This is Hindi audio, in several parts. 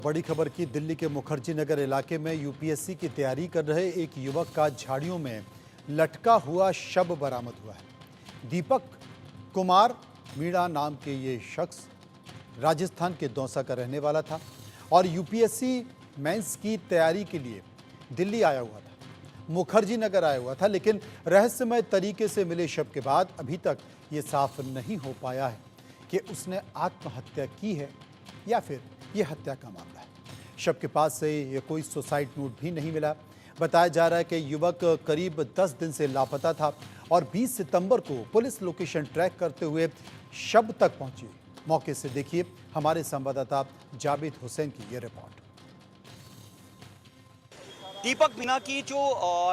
बड़ी खबर की दिल्ली के मुखर्जी नगर इलाके में यूपीएससी की तैयारी कर रहे एक युवक का झाड़ियों में लटका हुआ शव बरामद हुआ है। दीपक कुमार मीणा नाम के ये शख्स राजस्थान के दौसा का रहने वाला था और यूपीएससी मेंस की तैयारी के लिए दिल्ली आया हुआ था, मुखर्जी नगर आया हुआ था। लेकिन रहस्यमय तरीके से मिले शव के बाद अभी तक ये साफ नहीं हो पाया है कि उसने आत्महत्या की है या फिर यह हत्या का मामला है। शव के पास से ये कोई सुसाइड नोट भी नहीं मिला। बताया जा रहा है कि युवक करीब 10 दिन से लापता था और 20 सितंबर को पुलिस लोकेशन ट्रैक करते हुए शव तक पहुंची। मौके से देखिए हमारे संवाददाता जावेद हुसैन की ये रिपोर्ट। दीपक मीणा की जो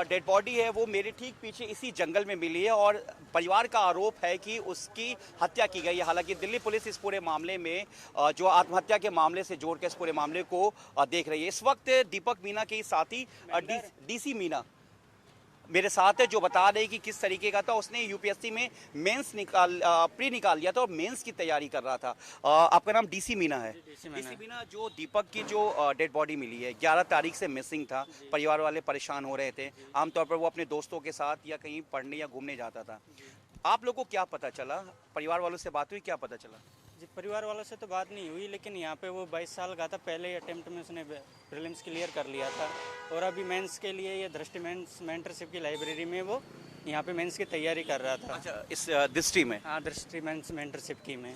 डेड बॉडी है वो मेरे ठीक पीछे इसी जंगल में मिली है और परिवार का आरोप है कि उसकी हत्या की गई है। हालांकि दिल्ली पुलिस इस पूरे मामले में जो आत्महत्या के मामले से जोड़ के इस पूरे मामले को देख रही है। इस वक्त दीपक मीणा के साथी डीसी मीणा मेरे साथ है, जो बता रहे कि किस तरीके का था। उसने यूपीएससी में मेंस प्री निकाल लिया था और मेंस की तैयारी कर रहा था। आपका नाम डीसी मीणा है? डीसी मीणा, जो दीपक की जो डेड बॉडी मिली है 11 तारीख से मिसिंग था, परिवार वाले परेशान हो रहे थे। आमतौर पर वो अपने दोस्तों के साथ या कहीं पढ़ने या घूमने जाता था। आप लोगों को क्या पता चला? परिवार वालों से बात हुई, क्या पता चला? जी, परिवार वालों से तो बात नहीं हुई, लेकिन यहाँ पे वो 22 साल का था। पहले अटेम्प्ट में उसने प्रीलिम्स क्लियर कर लिया था और अभी मेंस के लिए ये दृष्टि मेंस मेंटरशिप की लाइब्रेरी में वो यहाँ पे मेंस की तैयारी कर रहा था। अच्छा, इस दृष्टि में? हाँ, दृष्टि मेंस मेंटरशिप की में।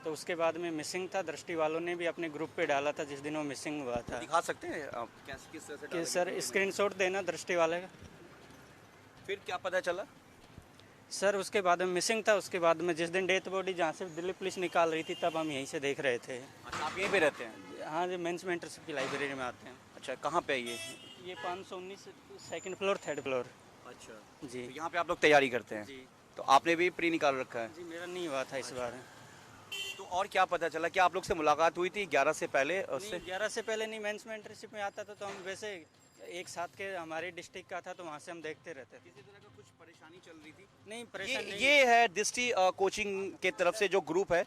तो उसके बाद में मिसिंग था। दृष्टि वालों ने भी अपने ग्रुप पे डाला था जिस दिन वो मिसिंग हुआ था। दिखा सकते हैं आप किस तरह से कि सर स्क्रीनशॉट देना दृष्टि वाले का। फिर क्या पता चला? सर उसके बाद में मिसिंग था। उसके बाद में जिस दिन डेथ बॉडी जहाँ से दिल्ली पुलिस निकाल रही थी तब हम यहीं से देख रहे थे। अच्छा, आप यहीं पे रहते हैं? हाँ जी, मेंस मेंटरशिप की लाइब्रेरी में आते हैं। अच्छा, कहाँ पे है ये 519 सेकंड फ्लोर, थर्ड फ्लोर। अच्छा जी, तो यहाँ पे आप लोग तैयारी करते हैं? जी तो आपने भी प्री निकाल रखा है? जी, मेरा नहीं हुआ था इस बार। तो और क्या पता चला? क्या आप लोग से मुलाकात हुई थी 11 से पहले? उससे 11 से पहले नहीं, मेंस मेंटरशिप में आता था तो हम वैसे एक साथ के हमारे डिस्ट्रिक्ट का था तो वहाँ से हम देखते रहते थे। किसी तरह का कुछ परेशानी चल रही थी? नहीं, परेशानी नहीं। ये है दृष्टि कोचिंग के तरफ से जो ग्रुप है,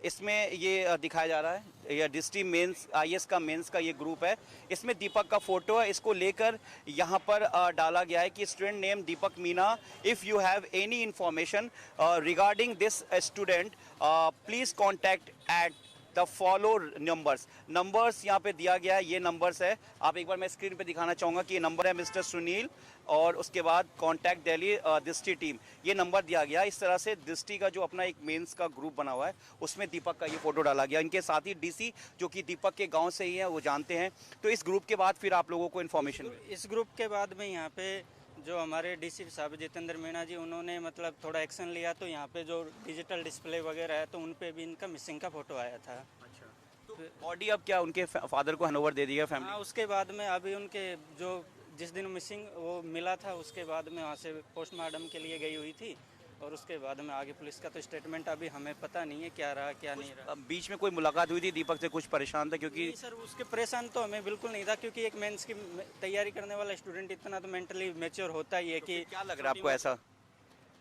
इसमें ये दिखाया जा रहा है। यह दृष्टि मेंस आईएएस का मेंस का ये ग्रुप है। इसमें दीपक का फोटो है। इसको लेकर यहाँ पर डाला गया है कि student name Deepak Meena, if you have any information regarding this student please contact at the follow numbers यहाँ पे दिया गया है। ये नंबर्स है, आप एक बार मैं स्क्रीन पे दिखाना चाहूँगा कि ये नंबर है मिस्टर सुनील और उसके बाद कॉन्टैक्ट दिल्ली दृष्टि टीम, ये नंबर दिया गया। इस तरह से दृष्टि का जो अपना एक मेंस का ग्रुप बना हुआ है उसमें दीपक का ये फोटो डाला गया। इनके साथ ही डीसी जो कि दीपक के गांव से ही है वो जानते हैं। तो इस ग्रुप के बाद फिर आप लोगों को इन्फॉर्मेशन इस ग्रुप के बाद में यहाँ पे जो हमारे डीसी साहब जितेंद्र मीणा जी, उन्होंने मतलब थोड़ा एक्शन लिया तो यहाँ पे जो डिजिटल डिस्प्ले वगैरह है तो उन पे भी इनका मिसिंग का फोटो आया था। अच्छा, तो बॉडी अब क्या उनके फादर को हैंडओवर दे दिया फैमिली? हाँ, उसके बाद में अभी उनके जो जिस दिन मिसिंग वो मिला था उसके बाद में वहाँ से पोस्टमार्टम के लिए गई हुई थी और उसके बाद में आगे पुलिस का तो स्टेटमेंट अभी हमें पता नहीं है क्या रहा क्या नहीं रहा। बीच में कोई मुलाकात हुई थी दीपक से? कुछ परेशान था? क्योंकि नहीं सर, उसके परेशान तो हमें बिल्कुल नहीं था, क्योंकि एक मेंस की तैयारी करने वाला स्टूडेंट इतना तो मेंटली मैच्योर होता ही है। कि क्या लग रहा है आपको ऐसा?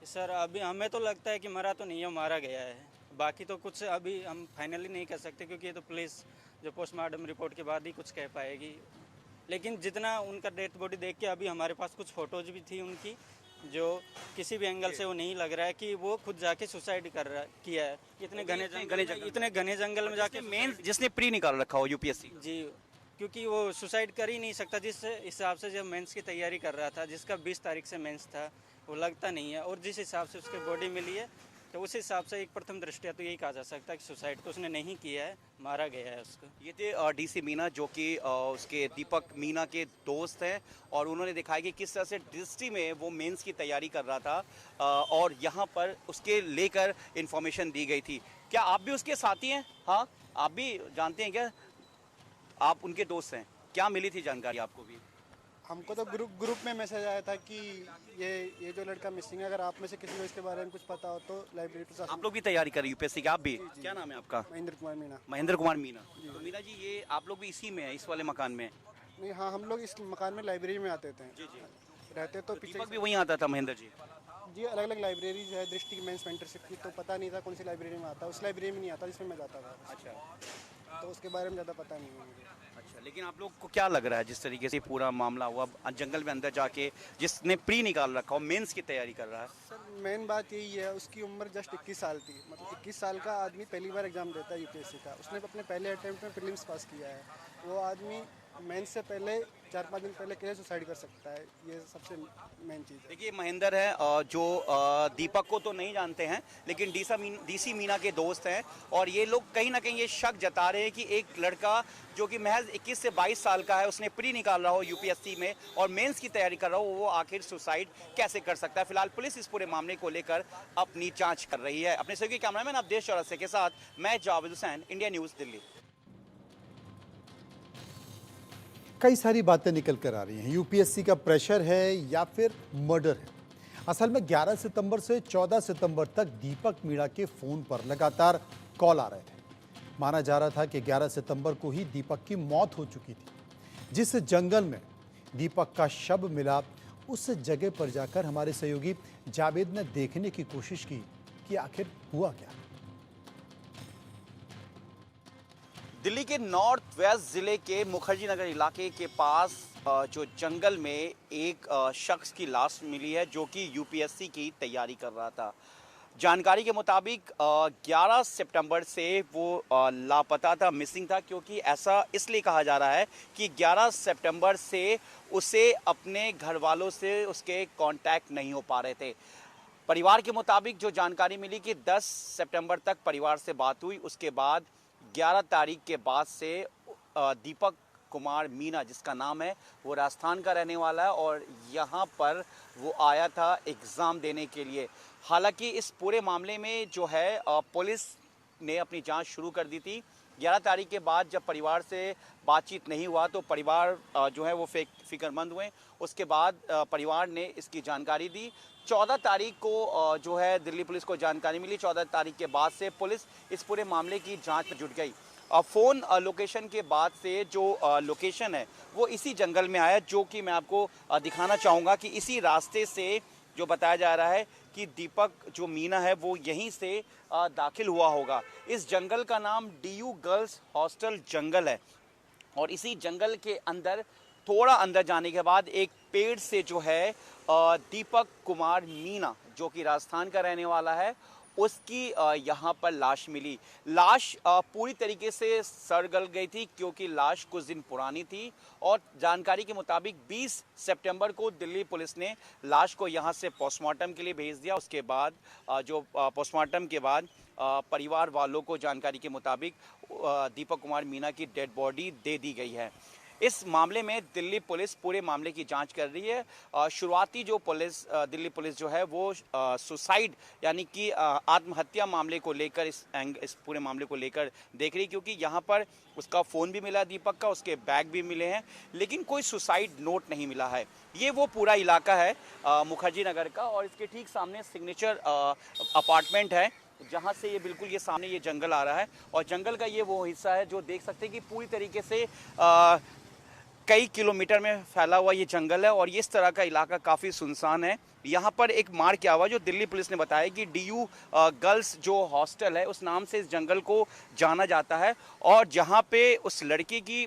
सर अभी हमें तो लगता है कि मरा तो नहीं है, मारा गया है। बाकी तो कुछ अभी हम फाइनली नहीं कर सकते क्योंकि ये तो पुलिस जो पोस्टमार्टम रिपोर्ट के बाद ही कुछ कह पाएगी। लेकिन जितना उनका डेथ बॉडी देख के अभी हमारे पास कुछ फ़ोटोज़ भी थी उनकी, जो किसी भी एंगल से वो नहीं लग रहा है कि वो खुद जाके सुसाइड किया है। इतने घने जंगल में जाके मेन जिसने प्री निकाल रखा हो यूपीएससी। जी, क्योंकि वो सुसाइड कर ही नहीं सकता। जिस हिसाब से जब मेंस की तैयारी कर रहा था, जिसका 20 तारीख से मेंस था, वो लगता नहीं है। और जिस हिसाब से उसकी बॉडी मिली है तो उस हिसाब से एक प्रथम दृष्टया तो यही कहा जा सकता है कि सुसाइड तो उसने नहीं किया है, मारा गया है उसको। ये थे डीसी मीणा, जो कि उसके दीपक मीणा के दोस्त हैं और उन्होंने दिखाया कि किस तरह से दृष्टि में वो मेंस की तैयारी कर रहा था और यहाँ पर उसके लेकर इन्फॉर्मेशन दी गई थी। क्या आप भी उसके साथी हैं? हाँ, आप भी जानते हैं क्या? आप उनके दोस्त हैं? क्या मिली थी जानकारी आपको भी? हमको तो ग्रुप में मैसेज आया था कि ये जो लड़का मिसिंग है, अगर आप में से किसी को इसके बारे में कुछ पता हो तो लाइब्रेरी से। आप लोग भी तैयारी कर रहे यूपीएससी की? आप भी? क्या नाम है आपका? महेंद्र कुमार मीणा। महेंद्र कुमार मीणा। तो मीणा जी, ये आप लोग भी इसी में है, इस वाले मकान में? नहीं, हाँ, हम लोग इस मकान में लाइब्रेरी में आते थे। जी जी। रहते तो पीछे दीपक भी वहीं आता था महेंद्र जी? जी, अलग अलग लाइब्रेरीज है दृष्टि मेंस मेंटरशिप की, तो पता नहीं था कौन सी लाइब्रेरी में आता। उस लाइब्रेरी में नहीं आता जिसमें मैं जाता था। अच्छा, तो उसके बारे में ज़्यादा पता नहीं है मुझे। लेकिन आप लोग को क्या लग रहा है जिस तरीके से पूरा मामला हुआ, जंगल में अंदर जाके जिसने प्री निकाल रखा हो, मेंस की तैयारी कर रहा है? सर मेन बात यही है, उसकी उम्र जस्ट 21 साल थी। मतलब 21 साल का आदमी पहली बार एग्ज़ाम देता है यूपीएससी का। उसने अपने पहले अटेम्प्ट में प्रीलिम्स पास किया है। वो आदमी मेंस से पहले 4-5 दिन पहले कैसे सुसाइड कर सकता है, ये सबसे मेन चीज़ है। देखिए महेंद्र है जो दीपक को तो नहीं जानते हैं, लेकिन डीसी मीना के दोस्त हैं, और ये लोग कहीं ना कहीं ये शक जता रहे हैं कि एक लड़का जो कि महज 21 से 22 साल का है, उसने प्री निकाल रहा हो यूपीएससी में और मेंस की तैयारी कर रहा हो, वो आखिर सुसाइड कैसे कर सकता है। फिलहाल पुलिस इस पूरे मामले को लेकर अपनी जांच कर रही है। अपने सहयोगी कैमरामैन अवधेश चौरसिया के साथ मैं जावेद हुसैन, इंडिया न्यूज़, दिल्ली। कई सारी बातें निकल कर आ रही हैं। यूपीएससी का प्रेशर है या फिर मर्डर है। असल में 11 सितंबर से 14 सितंबर तक दीपक मीणा के फोन पर लगातार कॉल आ रहे थे। माना जा रहा था कि 11 सितंबर को ही दीपक की मौत हो चुकी थी। जिस जंगल में दीपक का शव मिला, उस जगह पर जाकर हमारे सहयोगी जावेद ने देखने की कोशिश की कि आखिर हुआ क्या। दिल्ली के नॉर्थ वेस्ट जिले के मुखर्जी नगर इलाके के पास जो जंगल में एक शख्स की लाश मिली है, जो कि यूपीएससी की तैयारी कर रहा था। जानकारी के मुताबिक 11 सितंबर से वो लापता था, मिसिंग था, क्योंकि ऐसा इसलिए कहा जा रहा है कि 11 सितंबर से उसे अपने घर वालों से उसके कांटेक्ट नहीं हो पा रहे थे। परिवार के मुताबिक जो जानकारी मिली कि 10 सितंबर तक परिवार से बात हुई, उसके बाद 11 तारीख के बाद से दीपक कुमार मीना, जिसका नाम है, वो राजस्थान का रहने वाला है और यहाँ पर वो आया था एग्ज़ाम देने के लिए। हालांकि इस पूरे मामले में जो है पुलिस ने अपनी जांच शुरू कर दी थी। 11 तारीख के बाद जब परिवार से बातचीत नहीं हुआ तो परिवार जो है वो फिक्रमंद हुए। उसके बाद परिवार ने इसकी जानकारी दी। 14 तारीख को जो है दिल्ली पुलिस को जानकारी मिली। 14 तारीख के बाद से पुलिस इस पूरे मामले की जांच में जुट गई। फ़ोन लोकेशन के बाद से जो लोकेशन है वो इसी जंगल में आया, जो कि मैं आपको दिखाना चाहूँगा कि इसी रास्ते से जो बताया जा रहा है कि दीपक जो मीना है वो यहीं से दाखिल हुआ होगा। इस जंगल का नाम DU गर्ल्स हॉस्टल जंगल है, और इसी जंगल के अंदर थोड़ा अंदर जाने के बाद एक पेड़ से जो है दीपक कुमार मीना, जो कि राजस्थान का रहने वाला है, उसकी यहाँ पर लाश मिली। लाश पूरी तरीके से सड़ गल गई थी, क्योंकि लाश कुछ दिन पुरानी थी, और जानकारी के मुताबिक 20 सितंबर को दिल्ली पुलिस ने लाश को यहाँ से पोस्टमार्टम के लिए भेज दिया। उसके बाद जो पोस्टमार्टम के बाद परिवार वालों को जानकारी के मुताबिक दीपक कुमार मीना की डेड बॉडी दे दी गई है। इस मामले में दिल्ली पुलिस पूरे मामले की जांच कर रही है। शुरुआती जो दिल्ली पुलिस जो है वो सुसाइड यानी कि आत्महत्या मामले को लेकर इस पूरे मामले को लेकर देख रही, क्योंकि यहाँ पर उसका फ़ोन भी मिला दीपक का, उसके बैग भी मिले हैं, लेकिन कोई सुसाइड नोट नहीं मिला है। ये वो पूरा इलाका है मुखर्जी नगर का, और इसके ठीक सामने सिग्नेचर अपार्टमेंट है, जहाँ से ये बिल्कुल ये सामने ये जंगल आ रहा है, और जंगल का ये वो हिस्सा है जो देख सकते हैं कि पूरी तरीके से कई किलोमीटर में फैला हुआ ये जंगल है, और इस तरह का इलाका काफ़ी सुनसान है। यहाँ पर एक मार्ग किया हुआ जो दिल्ली पुलिस ने बताया कि DU गर्ल्स जो हॉस्टल है उस नाम से इस जंगल को जाना जाता है, और जहाँ पे उस लड़की की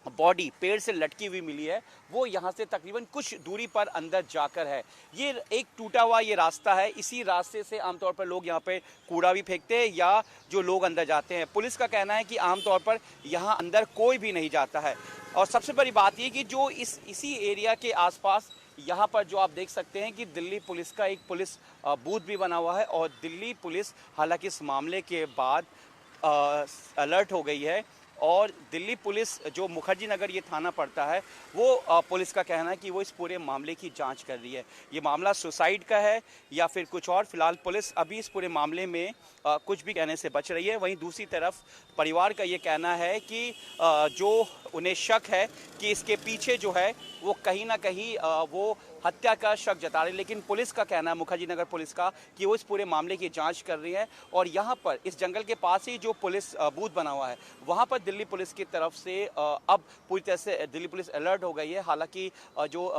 बॉडी पेड़ से लटकी हुई मिली है वो यहाँ से तकरीबन कुछ दूरी पर अंदर जाकर है। ये एक टूटा हुआ ये रास्ता है, इसी रास्ते से आमतौर पर लोग यहाँ पे कूड़ा भी फेंकते हैं या जो लोग अंदर जाते हैं। पुलिस का कहना है कि आमतौर पर यहाँ अंदर कोई भी नहीं जाता है, और सबसे बड़ी बात ये कि जो इसी एरिया के आसपास यहाँ पर जो आप देख सकते हैं कि दिल्ली पुलिस का एक पुलिस बूथ भी बना हुआ है, और दिल्ली पुलिस हालांकि इस मामले के बाद अलर्ट हो गई है, और दिल्ली पुलिस जो मुखर्जी नगर ये थाना पड़ता है वो पुलिस का कहना है कि वो इस पूरे मामले की जांच कर रही है। ये मामला सुसाइड का है या फिर कुछ और, फिलहाल पुलिस अभी इस पूरे मामले में कुछ भी कहने से बच रही है। वहीं दूसरी तरफ परिवार का ये कहना है कि जो उन्हें शक है कि इसके पीछे जो है वो कहीं ना कहीं वो हत्या का शक जता रही, लेकिन पुलिस का कहना है, मुखर्जी नगर पुलिस का, कि वो इस पूरे मामले की जांच कर रही है। और यहाँ पर इस जंगल के पास ही जो पुलिस बूथ बना हुआ है वहाँ पर दिल्ली पुलिस की तरफ से अब पूरी तरह से दिल्ली पुलिस अलर्ट हो गई है। हालांकि जो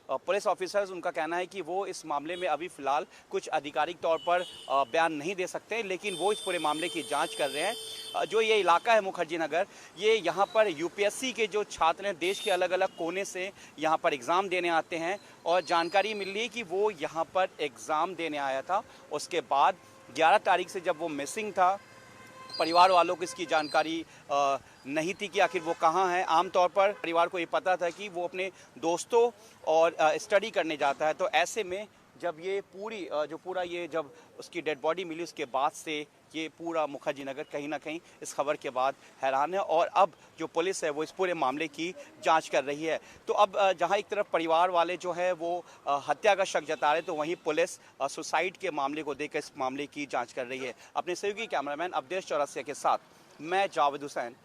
पुलिस ऑफिसर्स उनका कहना है कि वो इस मामले में अभी फ़िलहाल कुछ आधिकारिक तौर पर बयान नहीं दे सकते, लेकिन वो इस पूरे मामले की जाँच कर रहे हैं। जो ये इलाका है मुखर्जी नगर, ये यहाँ पर यूपीएससी के जो छात्र हैं देश के अलग अलग कोने से यहाँ पर एग्ज़ाम देने आते हैं और जानकारी मिल रही है कि वो यहाँ पर एग्ज़ाम देने आया था। उसके बाद 11 तारीख से जब वो मिसिंग था, परिवार वालों को इसकी जानकारी नहीं थी कि आखिर वो कहाँ है। आमतौर पर परिवार को ये पता था कि वो अपने दोस्तों और स्टडी करने जाता है। तो ऐसे में जब ये पूरा ये जब उसकी डेड बॉडी मिली, उसके बाद से ये पूरा मुखर्जी नगर कहीं ना कहीं इस खबर के बाद हैरान है और अब जो पुलिस है वो इस पूरे मामले की जांच कर रही है। तो अब जहां एक तरफ परिवार वाले जो है वो हत्या का शक जता रहे, तो वहीं पुलिस सुसाइड के मामले को देखकर इस मामले की जांच कर रही है। अपने सहयोगी कैमरामैन अवधेश चौरसिया के साथ मैं जावेद हुसैन,